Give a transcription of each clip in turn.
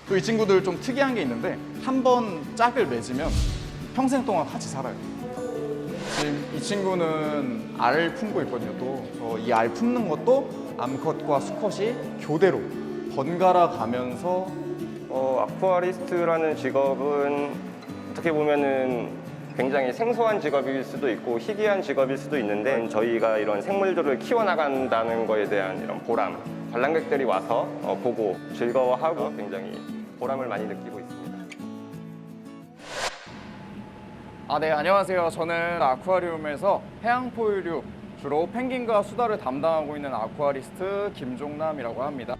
또 이 친구들 좀 특이한 게 있는데 한 번 짝을 맺으면 평생 동안 같이 살아요. 지금 이 친구는 알 품고 있거든요. 또 이 알 품는 것도 암컷과 수컷이 교대로 번갈아 가면서 아쿠아리스트라는 직업은 어떻게 보면은 굉장히 생소한 직업일 수도 있고 희귀한 직업일 수도 있는데 저희가 이런 생물들을 키워나간다는 거에 대한 이런 보람, 관람객들이 와서 보고 즐거워하고 굉장히 보람을 많이 느끼고 있습니다. 네, 안녕하세요. 저는 아쿠아리움에서 해양포유류, 주로 펭귄과 수다를 담당하고 있는 아쿠아리스트 김종남이라고 합니다.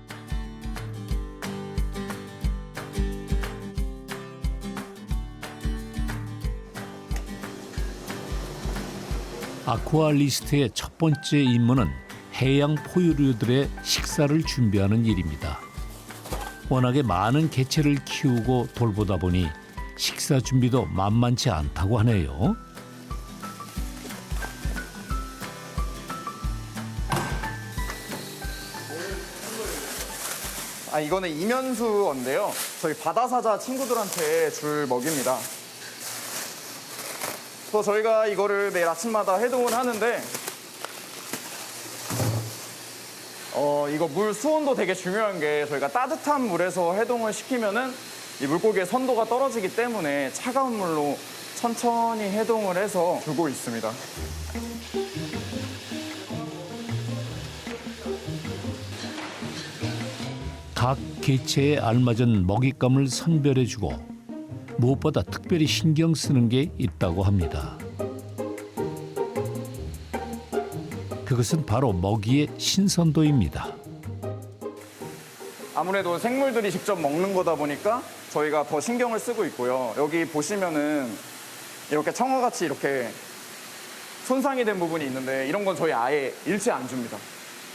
아쿠아리스트의 첫 번째 임무는 해양 포유류들의 식사를 준비하는 일입니다. 워낙에 많은 개체를 키우고 돌보다 보니 식사 준비도 만만치 않다고 하네요. 이거는 이면수어인데요. 저희 바다사자 친구들한테 줄 먹입니다. 그래서 저희가 이거를 매일 아침마다 해동을 하는데 이거 물 수온도 되게 중요한 게 저희가 따뜻한 물에서 해동을 시키면은 이 물고기의 선도가 떨어지기 때문에 차가운 물로 천천히 해동을 해서 주고 있습니다. 각 개체에 알맞은 먹잇감을 선별해주고 무엇보다 특별히 신경 쓰는 게 있다고 합니다. 그것은 바로 먹이의 신선도입니다. 아무래도 생물들이 직접 먹는 거다 보니까 저희가 더 신경을 쓰고 있고요. 여기 보시면은 이렇게 청어같이 이렇게 손상이 된 부분이 있는데 이런 건 저희 아예 일체 안 줍니다.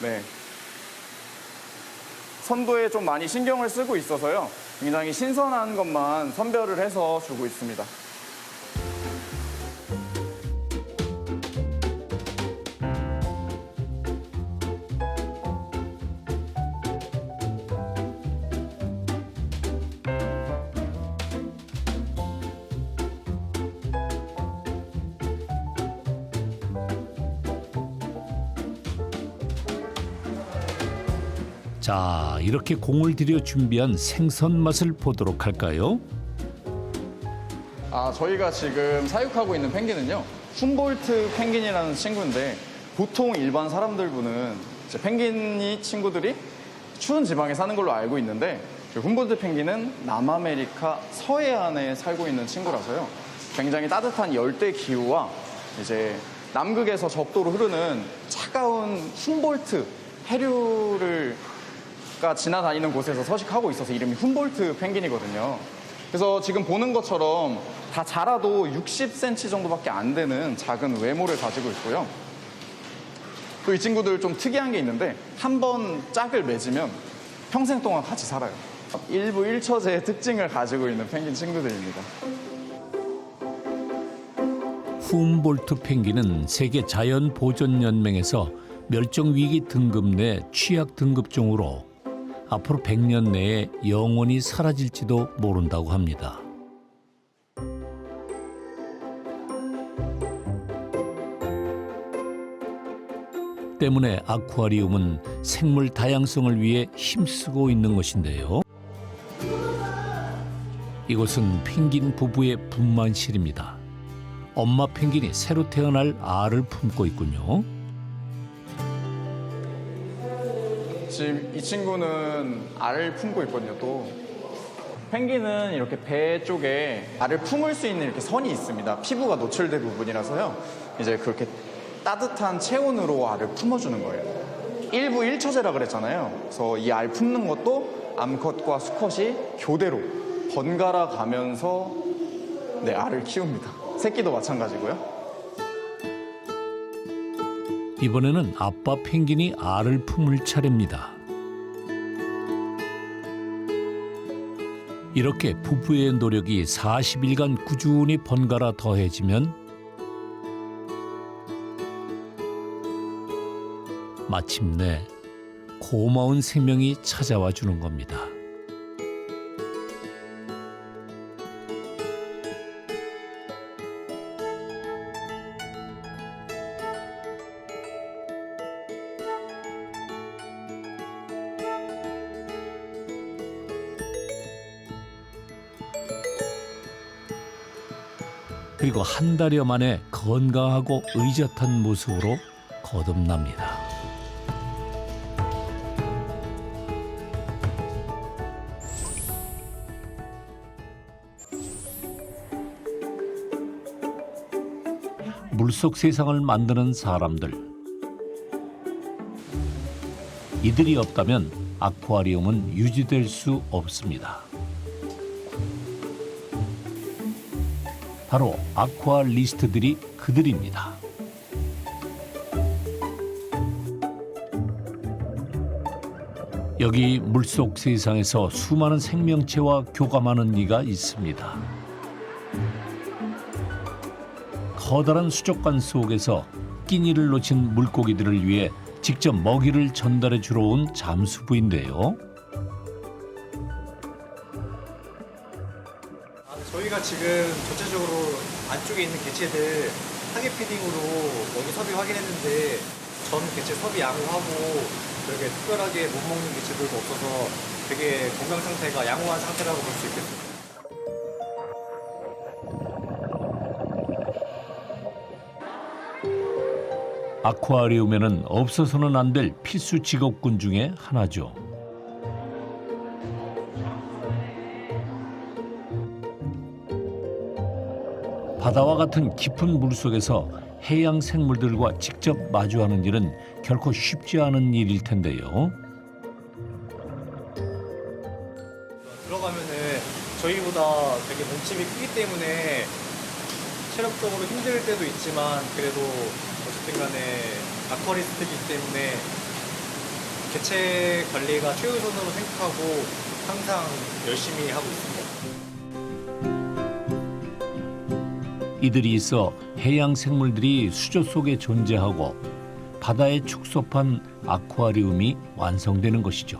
네. 선도에 좀 많이 신경을 쓰고 있어서요. 굉장히 신선한 것만 선별을 해서 주고 있습니다. 자, 이렇게 공을 들여 준비한 생선 맛을 보도록 할까요? 저희가 지금 사육하고 있는 펭귄은요. 훔볼트 펭귄이라는 친구인데 보통 일반 사람들분은 이제 펭귄이 친구들이 추운 지방에 사는 걸로 알고 있는데 훔볼트 펭귄은 남아메리카 서해안에 살고 있는 친구라서요. 굉장히 따뜻한 열대 기후와 이제 남극에서 적도로 흐르는 차가운 훔볼트 해류가 지나다니는 곳에서 서식하고 있어서 이름이 훔볼트 펭귄이거든요. 그래서 지금 보는 것처럼 다 자라도 60cm 정도밖에 안 되는 작은 외모를 가지고 있고요. 또 이 친구들 좀 특이한 게 있는데 한 번 짝을 맺으면 평생 동안 같이 살아요. 일부 일처제의 특징을 가지고 있는 펭귄 친구들입니다. 훔볼트 펭귄은 세계 자연보전연맹에서 멸종위기 등급 내 취약 등급종으로 앞으로 100년 내에 영원히 사라질지도 모른다고 합니다. 때문에 아쿠아리움은 생물 다양성을 위해 힘쓰고 있는 것인데요. 이곳은 펭귄 부부의 분만실입니다. 엄마 펭귄이 새로 태어날 알을 품고 있군요. 지금 이 친구는 알을 품고 있거든요. 또 펭귄은 이렇게 배 쪽에 알을 품을 수 있는 이렇게 선이 있습니다. 피부가 노출된 부분이라서요. 이제 그렇게 따뜻한 체온으로 알을 품어주는 거예요. 일부 일처제라 그랬잖아요. 그래서 이 알 품는 것도 암컷과 수컷이 교대로 번갈아 가면서 알을 키웁니다. 새끼도 마찬가지고요. 이번에는 아빠 펭귄이 알을 품을 차례입니다. 이렇게 부부의 노력이 40일간 꾸준히 번갈아 더해지면 마침내 고마운 생명이 찾아와 주는 겁니다. 그리고 한 달여 만에 건강하고 의젓한 모습으로 거듭납니다. 물속 세상을 만드는 사람들. 이들이 없다면 아쿠아리움은 유지될 수 없습니다. 바로 아쿠아리스트들이 그들입니다. 여기 물속 세상에서 수많은 생명체와 교감하는 이가 있습니다. 커다란 수족관 속에서 끼니를 놓친 물고기들을 위해 직접 먹이를 전달해 주러 온 잠수부인데요. 저희가 지금 전체적으로 안쪽에 있는 개체들 하계 피딩으로 먹이 섭이 확인했는데 전 개체 섭이 양호하고 그렇게 특별하게 못 먹는 개체들도 없어서 되게 건강 상태가 양호한 상태라고 볼 수 있겠습니다. 아쿠아리움에는 없어서는 안 될 필수 직업군 중에 하나죠. 바다와 같은 깊은 물속에서 해양 생물들과 직접 마주하는 일은 결코 쉽지 않은 일일 텐데요. 들어가면은 저희보다 되게 몸집이 크기 때문에 체력적으로 힘들 때도 있지만 그래도 어쨌든 간에 아쿠아리스트이기 때문에 개체 관리가 최우선으로 생각하고 항상 열심히 하고 있습니다. 이들이 있어 해양 생물들이 수조 속에 존재하고 바다에 축소판 아쿠아리움이 완성되는 것이죠.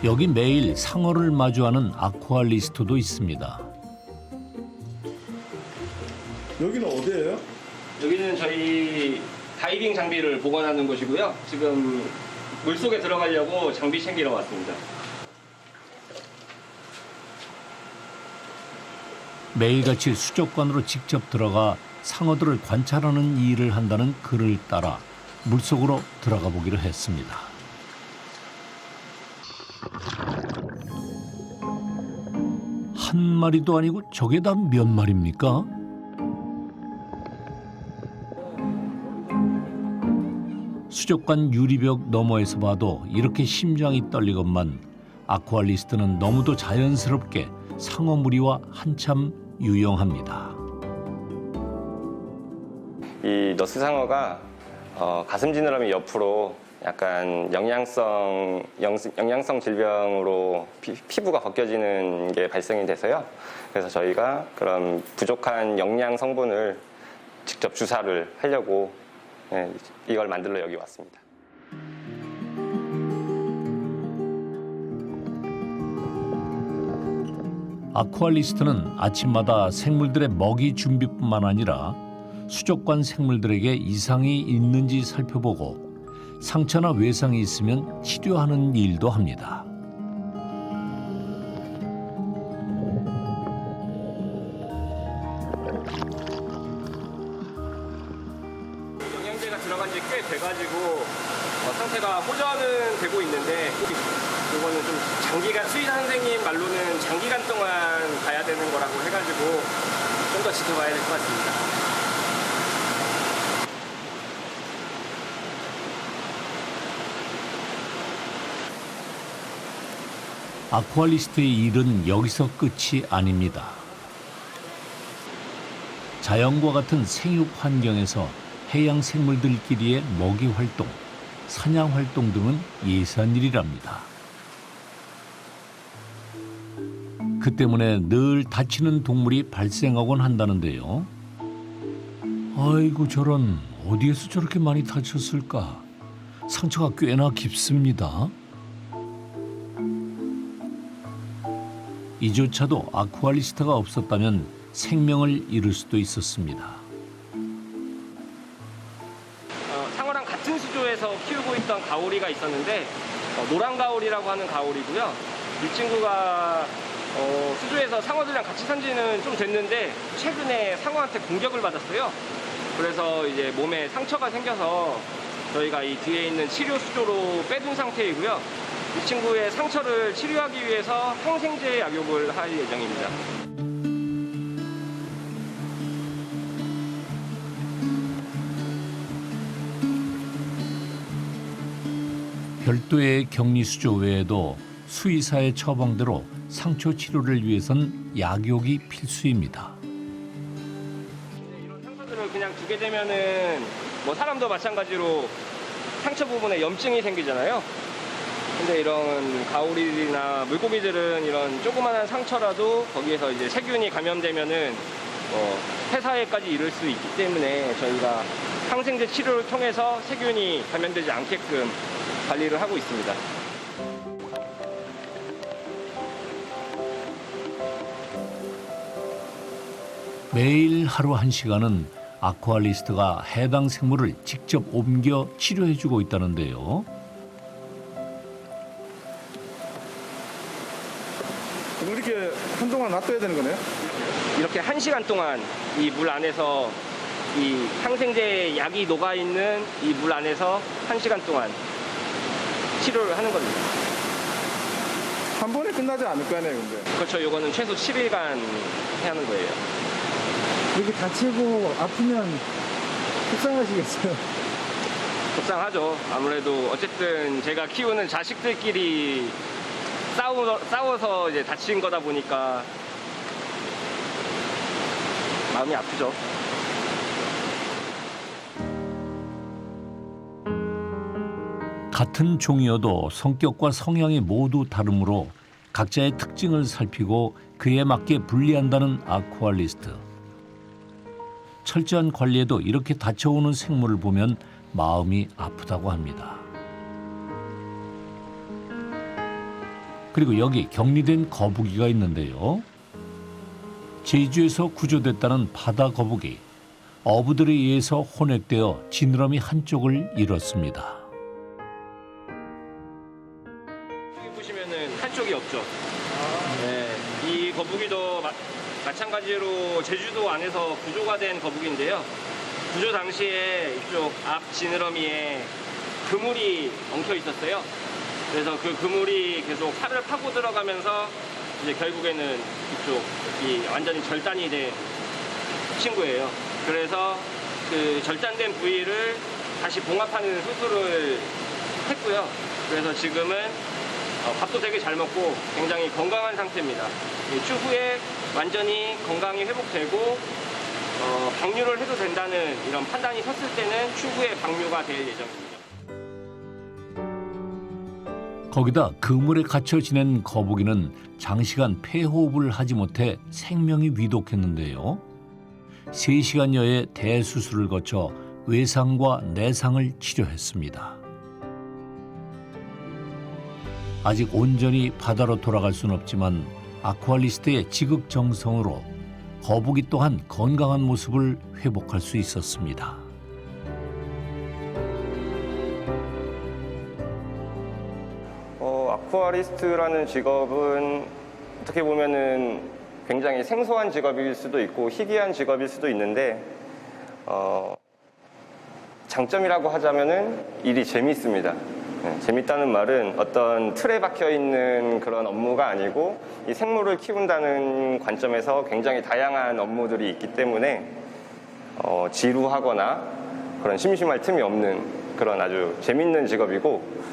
여기 매일 상어를 마주하는 아쿠아리스트도 있습니다. 여기는 어디예요? 여기는 저희 다이빙 장비를 보관하는 곳이고요. 지금 물속에 들어가려고 장비 챙기러 왔습니다. 매일같이 수족관으로 직접 들어가 상어들을 관찰하는 일을 한다는 글을 따라 물속으로 들어가 보기로 했습니다. 한 마리도 아니고 저게 다 몇 마리입니까? 수족관 유리벽 너머에서 봐도 이렇게 심장이 떨리건만 아쿠아리스트는 너무도 자연스럽게 상어 무리와 한참 유용합니다. 이 너스상어가 가슴 지느러미 옆으로 약간 영양성 질병으로 피부가 벗겨지는 게 발생이 돼서요. 그래서 저희가 그런 부족한 영양 성분을 직접 주사를 하려고 이걸 만들러 여기 왔습니다. 아쿠아리스트는 아침마다 생물들의 먹이 준비뿐만 아니라 수족관 생물들에게 이상이 있는지 살펴보고 상처나 외상이 있으면 치료하는 일도 합니다. 영양제가 들어간 지 꽤 돼가지고 상태가 호전은 되고 있는데 이거는 좀 장기간 수의사 선생님 말로는 장기간 동안 가야 되는 거라고 해가지고 좀 더 지켜봐야 될 것 같습니다. 아쿠아리스트의 일은 여기서 끝이 아닙니다. 자연과 같은 생육 환경에서 해양 생물들끼리의 먹이 활동, 사냥 활동 등은 예산일이랍니다. 그 때문에 늘 다치는 동물이 발생하곤 한다는데요. 아이고 저런, 어디에서 저렇게 많이 다쳤을까? 상처가 꽤나 깊습니다. 이조차도 아쿠아리스트가 없었다면 생명을 잃을 수도 있었습니다. 상어랑 같은 수조에서 키우고 있던 가오리가 있었는데 노란 가오리라고 하는 가오리고요. 이 친구가 수조에서 상어들이랑 같이 산 지는 좀 됐는데 최근에 상어한테 공격을 받았어요. 그래서 이제 몸에 상처가 생겨서 저희가 이 뒤에 있는 치료 수조로 빼둔 상태이고요. 이 친구의 상처를 치료하기 위해서 항생제 약욕을 할 예정입니다. 별도의 격리 수조 외에도 수의사의 처방대로 상처 치료를 위해선 약욕이 필수입니다. 이런 상처들을 그냥 두게 되면은 뭐 사람도 마찬가지로 상처 부분에 염증이 생기잖아요. 근데 이런 가오리나 물고기들은 이런 조그마한 상처라도 거기에서 이제 세균이 감염되면은 폐사해까지 이를 수 있기 때문에 저희가 항생제 치료를 통해서 세균이 감염되지 않게끔 관리를 하고 있습니다. 매일 하루 1시간은 아쿠아리스트가 해당 생물을 직접 옮겨 치료해주고 있다는데요. 그럼 이렇게 한동안 놔둬야 되는 거네요? 이렇게 1시간 동안 이 물 안에서 이 항생제 약이 녹아있는 이 물 안에서 1시간 동안 치료를 하는 겁니다. 한 번에 끝나지 않을 거 아니에요, 근데. 그렇죠. 이거는 최소 7일간 해야 하는 거예요. 이렇게 다치고 아프면 속상하시겠어요? 속상하죠. 아무래도 어쨌든 제가 키우는 자식들끼리 싸워서 이제 다친 거다 보니까 마음이 아프죠. 같은 종이어도 성격과 성향이 모두 다르므로 각자의 특징을 살피고 그에 맞게 분리한다는 아쿠아리스트. 철저한 관리에도 이렇게 다쳐오는 생물을 보면 마음이 아프다고 합니다. 그리고 여기 격리된 거북이가 있는데요. 제주에서 구조됐다는 바다 거북이. 어부들에 의해서 혼액되어 지느러미 한쪽을 잃었습니다. 여기 보시면은 한쪽이 없죠. 네, 이 거북이도 마찬가지로 제주도 안에서 구조가 된 거북이인데요. 구조 당시에 이쪽 앞 지느러미에 그물이 엉켜 있었어요. 그래서 그 그물이 계속 살을 파고 들어가면서 이제 결국에는 이쪽 완전히 절단이 된 친구예요. 그래서 그 절단된 부위를 다시 봉합하는 수술을 했고요. 그래서 지금은 밥도 되게 잘 먹고 굉장히 건강한 상태입니다. 추후에 완전히 건강이 회복되고 방류를 해도 된다는 이런 판단이 섰을 때는 추후에 방류가 될 예정입니다. 거기다 그물에 갇혀 지낸 거북이는 장시간 폐호흡을 하지 못해 생명이 위독했는데요. 3시간여의 대수술을 거쳐 외상과 내상을 치료했습니다. 아직 온전히 바다로 돌아갈 수는 없지만 아쿠아리스트의 지극정성으로 거북이 또한 건강한 모습을 회복할 수 있었습니다. 아쿠아리스트라는 직업은 어떻게 보면은 굉장히 생소한 직업일 수도 있고 희귀한 직업일 수도 있는데 장점이라고 하자면은 일이 재밌습니다. 재밌다는 말은 어떤 틀에 박혀 있는 그런 업무가 아니고 이 생물을 키운다는 관점에서 굉장히 다양한 업무들이 있기 때문에 지루하거나 그런 심심할 틈이 없는 그런 아주 재밌는 직업이고,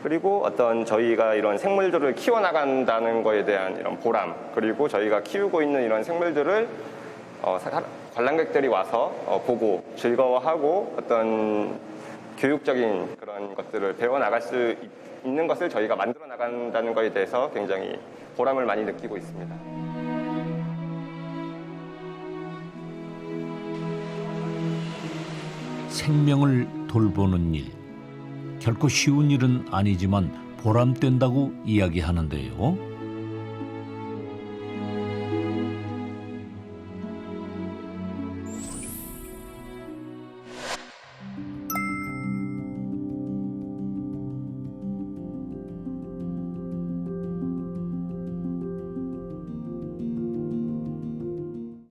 그리고 어떤 저희가 이런 생물들을 키워나간다는 거에 대한 이런 보람, 그리고 저희가 키우고 있는 이런 생물들을 관람객들이 와서 보고 즐거워하고 어떤 교육적인 그런 것들을 배워나갈 수 있는 것을 저희가 만들어 나간다는 것에 대해서 굉장히 보람을 많이 느끼고 있습니다. 생명을 돌보는 일. 결코 쉬운 일은 아니지만 보람된다고 이야기하는데요.